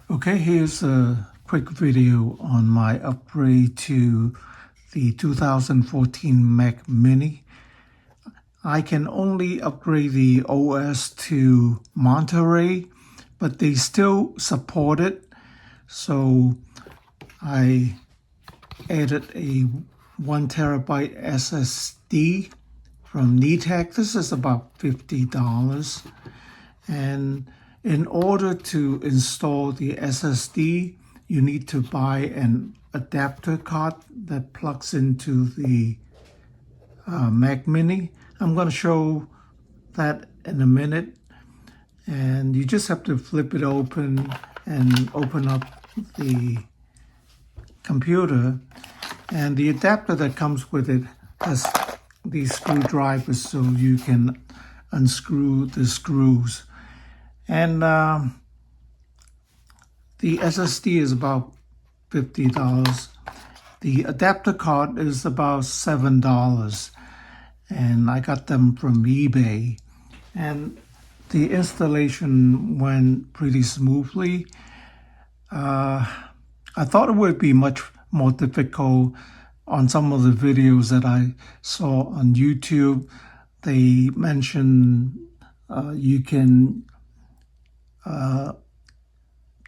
Okay, here's a quick video on my upgrade to the 2014 Mac Mini. I can only upgrade the OS to Monterey, but they still support it. So I added a 1 TB SSD from Neatech. This is about $50. And in order to install the SSD, you need to buy an adapter card that plugs into the Mac Mini. I'm going to show that in a minute. And you just have to flip it open and open up the computer. And the adapter that comes with it has these screwdrivers so you can unscrew the screws. And the SSD is about $50. The adapter card is about $7. And I got them from eBay. And the installation went pretty smoothly. I thought it would be much more difficult on some of the videos that I saw on YouTube. They mentioned you can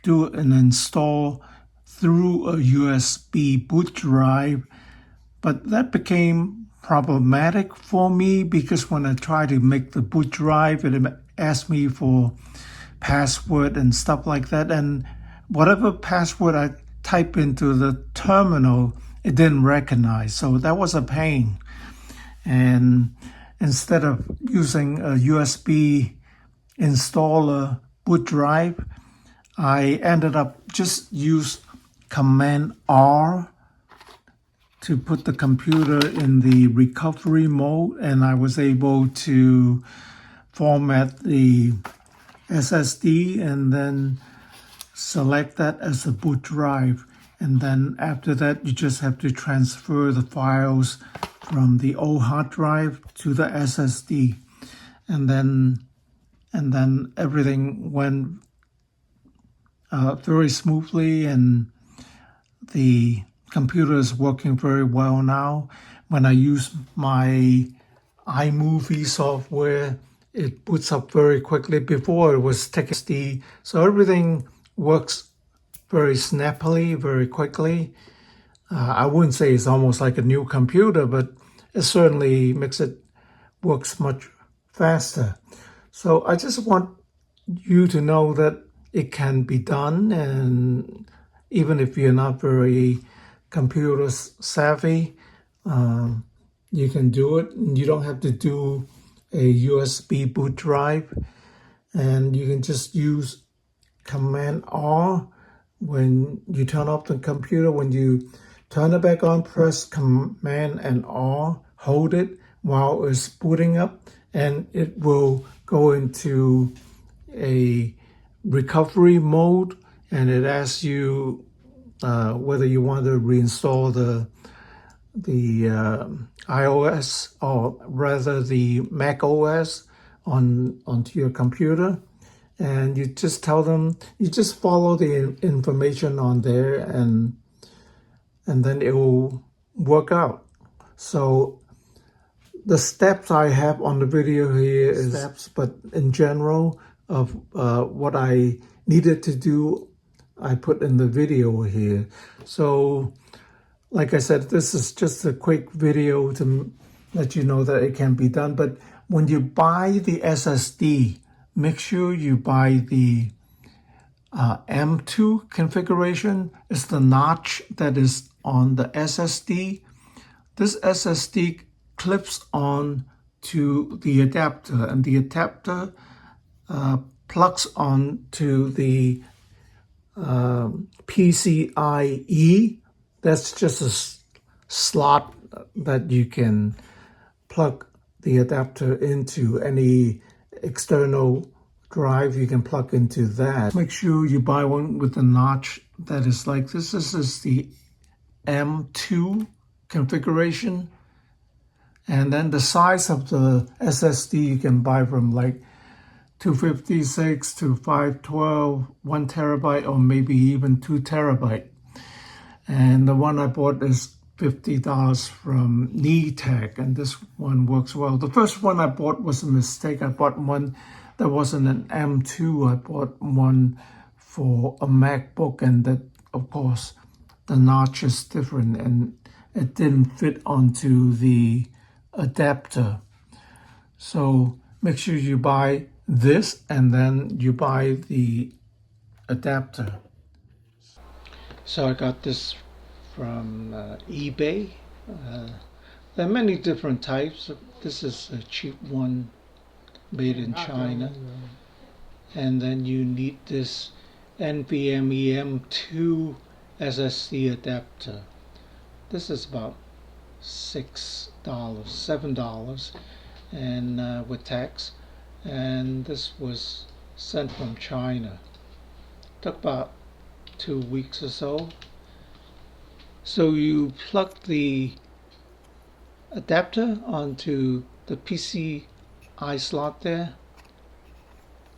do an install through a USB boot drive, but that became problematic for me because when I tried to make the boot drive, it asked me for password and stuff like that, and whatever password I type into the terminal, it didn't recognize, so that was a pain. And instead of using a USB installer boot drive, I ended up just use Command R to put the computer in the recovery mode, and I was able to format the SSD and then select that as a boot drive. And then after that, you just have to transfer the files from the old hard drive to the SSD. And then everything went very smoothly, and the computer is working very well now. When I use my iMovie software, it boots up very quickly. Before it was taking SD, so everything works very snappily, very quickly. I wouldn't say it's almost like a new computer, but it certainly makes it works much faster. So I just want you to know that it can be done, and even if you're not very computer savvy, you can do it. You don't have to do a USB boot drive, and you can just use Command R when you turn off the computer. When you turn it back on, press Command and R, hold it while it's booting up, and it will go into a recovery mode, and it asks you whether you want to reinstall the iOS, or rather the Mac OS onto your computer. And you just tell them, you just follow the information on there, and then it will work out. So the steps I have on the video here is steps, but in general of what I needed to do, I put in the video here. So like I said, this is just a quick video to let you know that it can be done. But when you buy the SSD, make sure you buy the M2 configuration. It's the notch that is on the SSD. This SSD clips on to the adapter, and the adapter plugs on to the PCIe. That's just a slot that you can plug the adapter into. Any external drive you can plug into that. Make sure you buy one with a notch that is like this. This is the M2 configuration. And then the size of the SSD you can buy from like 256 to 512, 1 terabyte, or maybe even 2 terabyte. And the one I bought is $50 from NeTech, and this one works well. The first one I bought was a mistake. I bought one that wasn't an M2. I bought one for a MacBook, and that, of course, the notch is different, and it didn't fit onto the adapter. So make sure you buy this, and then you buy the adapter. So I got this from eBay. There are many different types. This is a cheap one made in China. And then you need this NVMe M2 SSD adapter. This is about $6, $7, and with tax. And this was sent from China. Took about 2 weeks or so. So you plug the adapter onto the PCI slot there.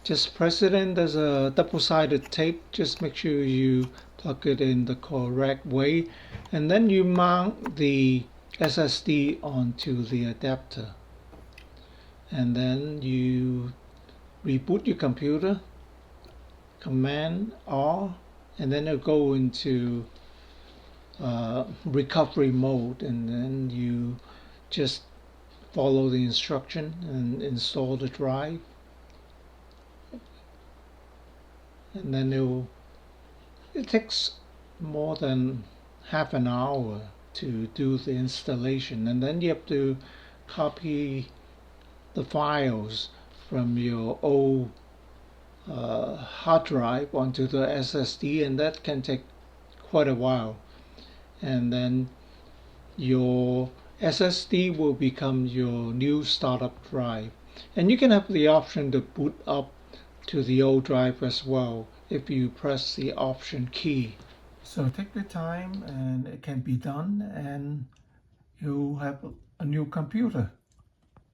Just press it in. There's a double-sided tape. Just make sure you plug it in the correct way. And then you mount the SSD onto the adapter. And then you reboot your computer. Command R. And then it'll go into recovery mode, and then you just follow the instruction and install the drive, and then it takes more than half an hour to do the installation, and then you have to copy the files from your old hard drive onto the SSD, and that can take quite a while. And then your SSD will become your new startup drive. And you can have the option to boot up to the old drive as well if you press the option key. So take your time, and it can be done, and you have a new computer.